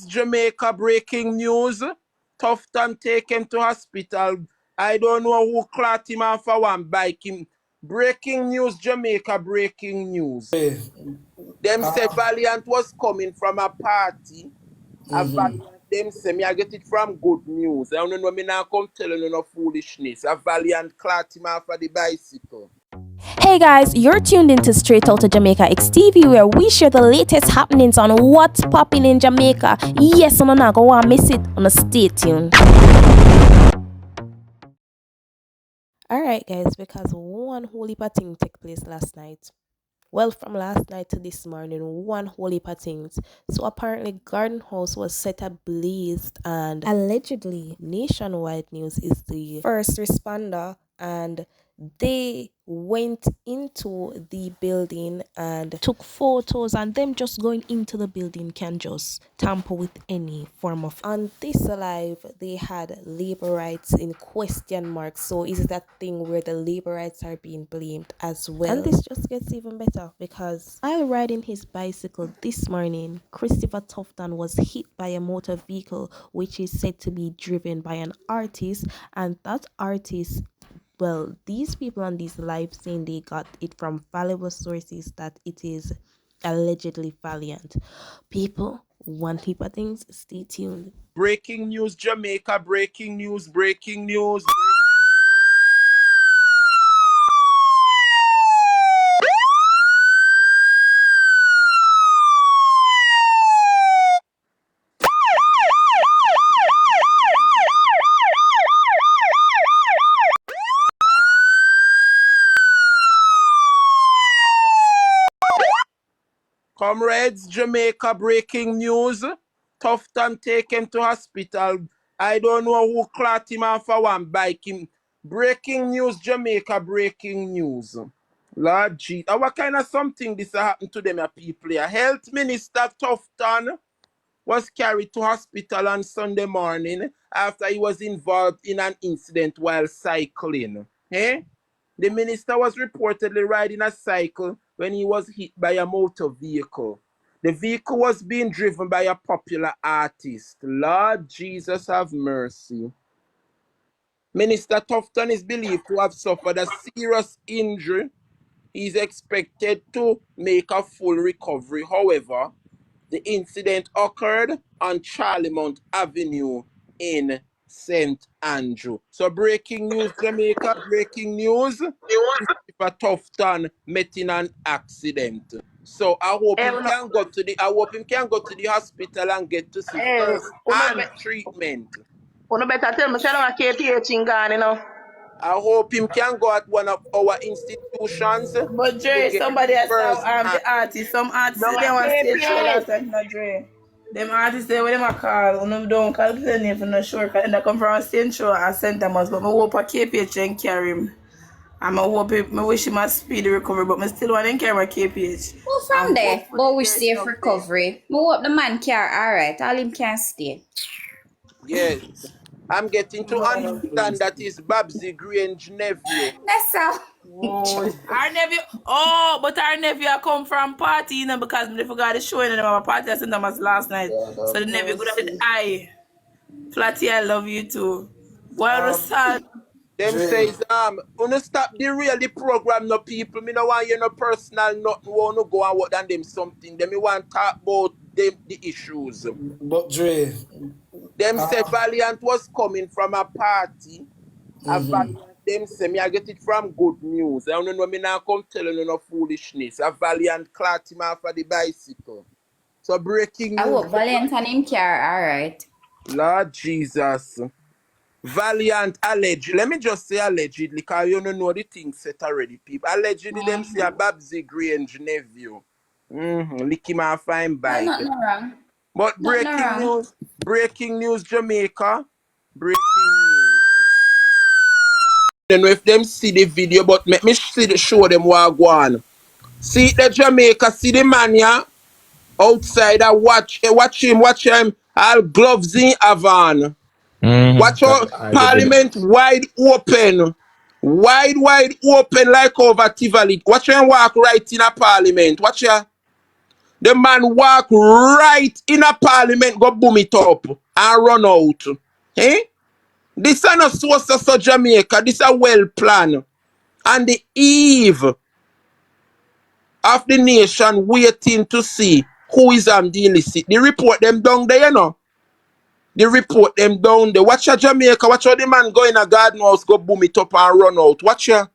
Jamaica breaking news. Tufton taken to hospital. I don't know who caught him off for one bike. Him. Breaking news, Jamaica breaking news. Them say Valiant was coming from a party. A Valiant, them say me I get it from good news. I don't know me now come telling you no foolishness. A Valiant caught him off of the bicycle. Hey guys, you're tuned into Straight Out to Jamaica XTV, where we share the latest happenings on what's popping in Jamaica. Yes, I'm not gonna miss it. On a stay tuned. Alright guys, because one whole heap of thing took place last night. Well, from last night to this morning, one whole heap of things. So apparently Garden House was set ablaze, and allegedly Nationwide News is the first responder, and they went into the building and took photos, and them just going into the building can just tamper with any form of. On this live, they had labor rights in question marks. So is that thing where the labor rights are being blamed as well? And this just gets even better, because while riding his bicycle this morning, Christopher Tufton was hit by a motor vehicle which is said to be driven by an artist, and that artist, well, these people on these live saying they got it from valuable sources that it is allegedly Valiant. People, one heap of things, stay tuned. Breaking news, Jamaica, breaking news, breaking news. Comrades, Jamaica breaking news. Tufton taken to hospital. I don't know who caught him off for one bike. Him. Breaking news, Jamaica breaking news. Lord G. What kind of something this happened to them people? Health Minister Tufton was carried to hospital on Sunday morning after he was involved in an incident while cycling. Eh? The minister was reportedly riding a cycle when he was hit by a motor vehicle. The vehicle was being driven by a popular artist. Lord Jesus have mercy. Minister Tufton is believed to have suffered a serious injury. He is expected to make a full recovery. However, the incident occurred on Charlemont Avenue in St. Andrew. So breaking news, Jamaica, breaking news. Christopher Tufton met in an accident. So I hope him can go to the hospital and get to see first hand treatment. You better tell me, I don't KPH in Ghana, you know. I hope him can go at one of our institutions. But Dre, somebody has to the artist. Some artists No, they want to stay KPH. show last time, not Dre. Them artists they when them a call, no don't call the name for no sure. Cause they come from a central and St. Thomas, but I hope a KPH and carry him. And I wish him a speedy recovery, but I still want to carry a KPH. Well, from there, but we safe recovery. I hope the man care alright. All him can stay. Yes. I'm getting to understand that is Babsy Grange nephew. That's all. Our nephew, but our nephew come from party, you know, because they forgot the show in our party at St. Thomas last night. So the nephew good at the eye. Flatty, I love you too. Well, sad. Them says, wanna stop the program, no people. Me no want you no personal, nothing. Want to go and what than them something. Them me want to talk about them the issues. But Dre, them say Valiant was coming from a party. A Valiant, them say me I get it from good news. I don't know me now come telling you no foolishness. A Valiant caught him off of the bicycle. So breaking news. I hope Valiant and him care alright. Lord Jesus. Valiant allegedly, let me just say allegedly, because you don't know the thing set already, people. Allegedly, them say a Babsy Grange nephew. Lick him and fine bike. Nothing wrong. But breaking news, Jamaica. Breaking news. I don't know if them see the video, but let me show them what go on. See the Jamaica, see the man here outside, watch him, all gloves in Havana. Watch out, Parliament wide open like over Tivoli. Watch him walk right in a Parliament. Watch ya. The man walk right in a parliament, go boom it up and run out. Eh? This is not source of Jamaica. This is a well plan. And the eve of the nation waiting to see who is on the illicit. They report them down there, you know. They report them down there. Watch your Jamaica. Watch how the man go in a garden house, go boom it up and run out. Watch ya.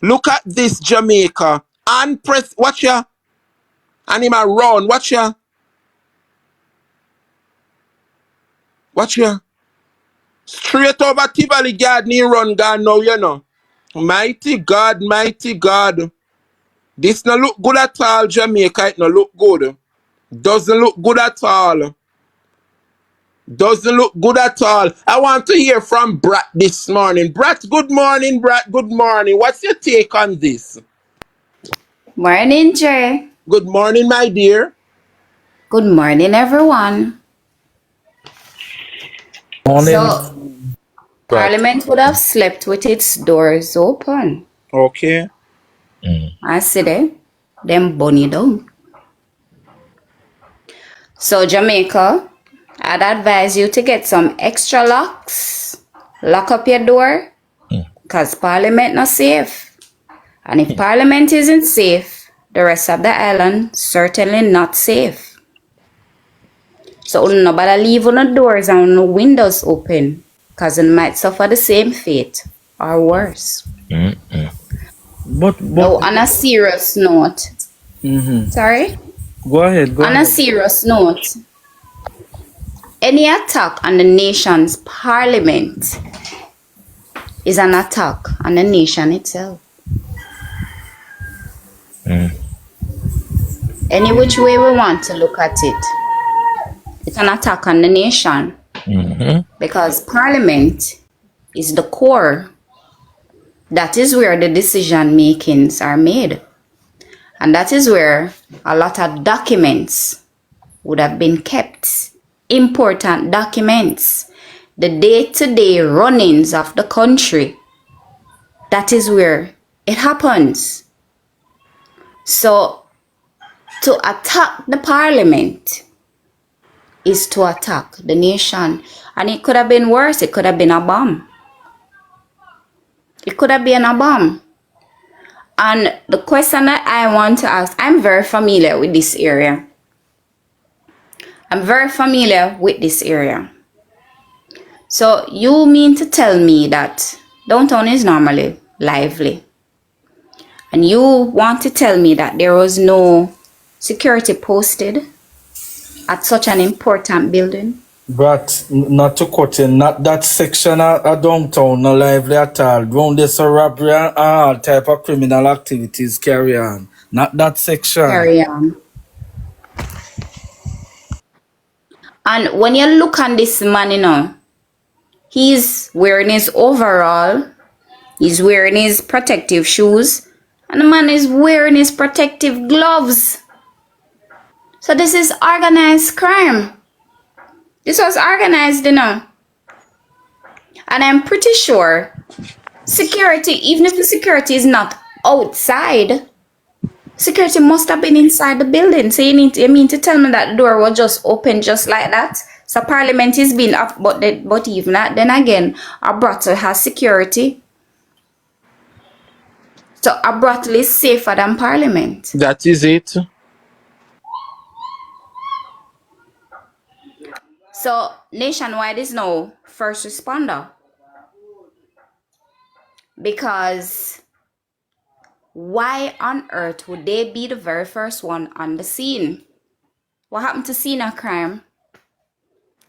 Look at this Jamaica. And press. Watch ya. And him a run. Watch ya. Watch ya. Straight over Tivoli Garden, he run gone now, you know. Mighty God, mighty God. This no look good at all, Jamaica. It no look good. Doesn't look good at all. Doesn't look good at all. I want to hear from Brat this morning. Brat, good morning, Brat. Good morning. What's your take on this? Morning, Jay. Good morning, my dear. Good morning, everyone. Morning, So, Brad. Parliament would have slept with its doors open. Okay. I see them bunny down. So, Jamaica, I'd advise you to get some extra locks. Lock up your door, because Parliament not safe. And if Parliament isn't safe, the rest of the island certainly not safe. So nobody leave on the doors and the windows open, because it might suffer the same fate or worse. But Now, on a serious note, sorry? go ahead. On a serious note, any attack on the nation's parliament is an attack on the nation itself. Any which way we want to look at it, it's an attack on the nation. Because parliament is the core. That is where the decision makings are made. And that is where a lot of documents would have been kept. Important documents. The day-to-day runnings of the country. That is where it happens. So, to attack the parliament is to attack the nation. And it could have been worse. It could have been a bomb. It could have been a bomb. And the question that I want to ask, I'm very familiar with this area. So you mean to tell me that downtown is normally lively? And you want to tell me that there was no security posted at such an important building? But not to cut in, not that section of downtown, no lively at all. Round this robbery and all type of criminal activities carry on. Not that section. Carry on. And when you look on this man, you know, he's wearing his overall, he's wearing his protective shoes, and the man is wearing his protective gloves. So this is organized crime. This was organized, you know. And I'm pretty sure security, even if the security is not outside, security must have been inside the building. So you mean to tell me that the door was just open just like that? So parliament is being up, but even that, then again, Abrato has security. So Abrato is safer than parliament. That is it. So nationwide is now first responder. Because why on earth would they be the very first one on the scene? What happened to scene of crime?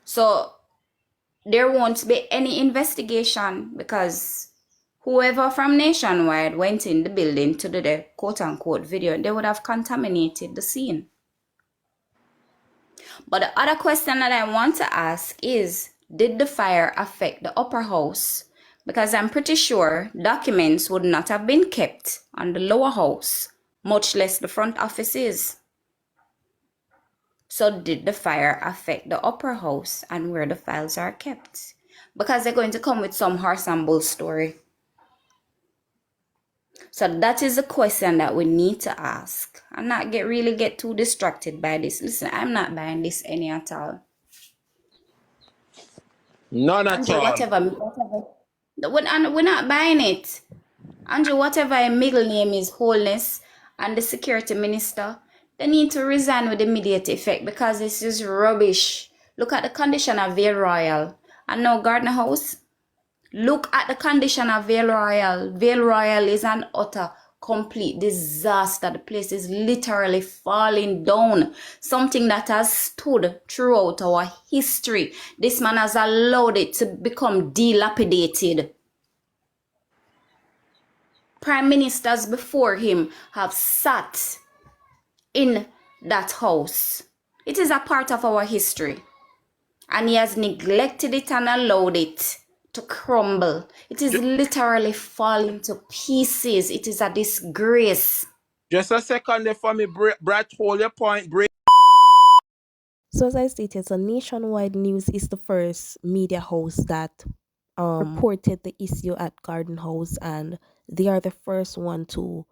So there won't be any investigation because whoever from nationwide went in the building to do the quote-unquote video, they would have contaminated the scene. But the other question that I want to ask is, did the fire affect the upper house? Because I'm pretty sure documents would not have been kept on the lower house, much less the front offices. So did the fire affect the upper house and where the files are kept? Because they're going to come with some horse and bull story. So that is the question that we need to ask and not really get too distracted by this. Listen, I'm not buying this any at all. None at Andrew, all. we're not buying it. Andrew, whatever a middle name is, Wholeness, and the security minister, they need to resign with immediate effect because this is rubbish. Look at the condition of Vale Royal. And now Gardner House. Look at the condition of Vale Royal. Vale Royal is an utter, complete disaster. The place is literally falling down. Something that has stood throughout our history. This man has allowed it to become dilapidated. Prime ministers before him have sat in that house. It is a part of our history. And he has neglected it and allowed it to crumble. It is literally falling to pieces. It is a disgrace. Just a second there for me, Brad, hold your point. So as I stated, so Nationwide News is the first media house that reported the issue at Garden House, and they are the first one to,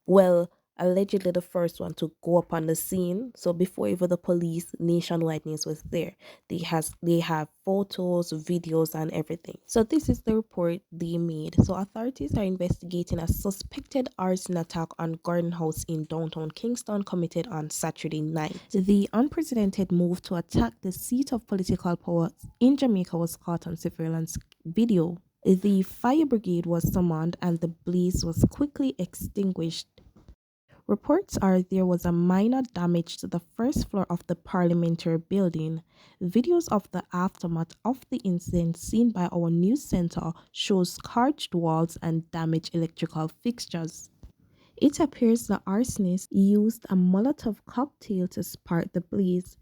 well, allegedly the first one to go up on the scene. So before even the police, Nationwide News was there. They have photos, videos, and everything. So this is the report they made. So authorities are investigating a suspected arson attack on Garden House in downtown Kingston committed on Saturday night. The unprecedented move to attack the seat of political power in Jamaica was caught on surveillance video. The fire brigade was summoned and the blaze was quickly extinguished. Reports are there was a minor damage to the first floor of the parliamentary building. Videos of the aftermath of the incident seen by our news center shows scorched walls and damaged electrical fixtures. It appears the arsonist used a Molotov cocktail to spark the blaze.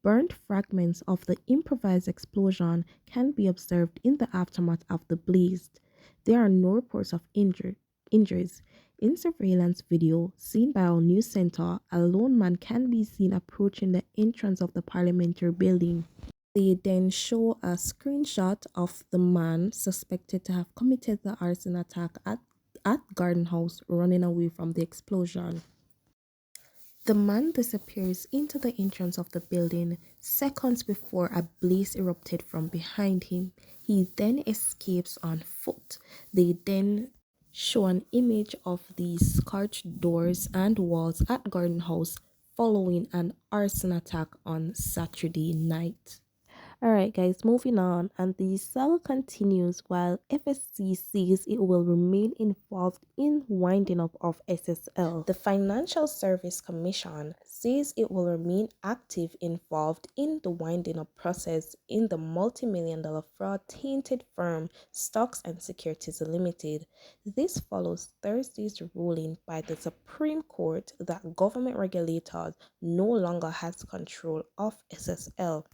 Burnt fragments of the improvised explosion can be observed in the aftermath of the blaze. There are no reports of injuries. In surveillance video seen by our news center, a lone man can be seen approaching the entrance of the parliamentary building. They then show a screenshot of the man suspected to have committed the arson attack at Garden House running away from the explosion. The man disappears into the entrance of the building seconds before a blaze erupted from behind him. He then escapes on foot. They then show an image of the scorched doors and walls at Garden House following an arson attack on Saturday night. Alright guys, moving on, and the saga continues while FSC says it will remain involved in winding up of SSL. The Financial Service Commission says it will remain active involved in the winding up process in the multi-million-dollar fraud tainted firm Stocks and Securities Limited. This follows Thursday's ruling by the Supreme Court that government regulators no longer has control of SSL.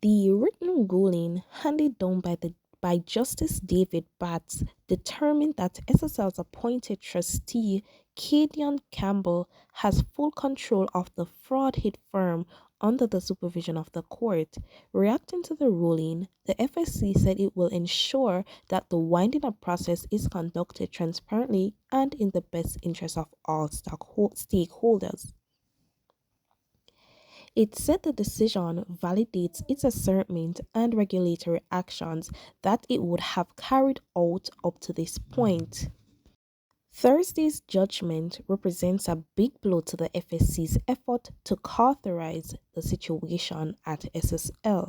The written ruling handed down by Justice David Batts determined that SSL's appointed trustee, Kadian Campbell, has full control of the fraud-hit firm under the supervision of the court. Reacting to the ruling, the FSC said it will ensure that the winding up process is conducted transparently and in the best interest of all stakeholders. It said the decision validates its assertment and regulatory actions that it would have carried out up to this point. Thursday's judgment represents a big blow to the FSC's effort to cauterize the situation at SSL.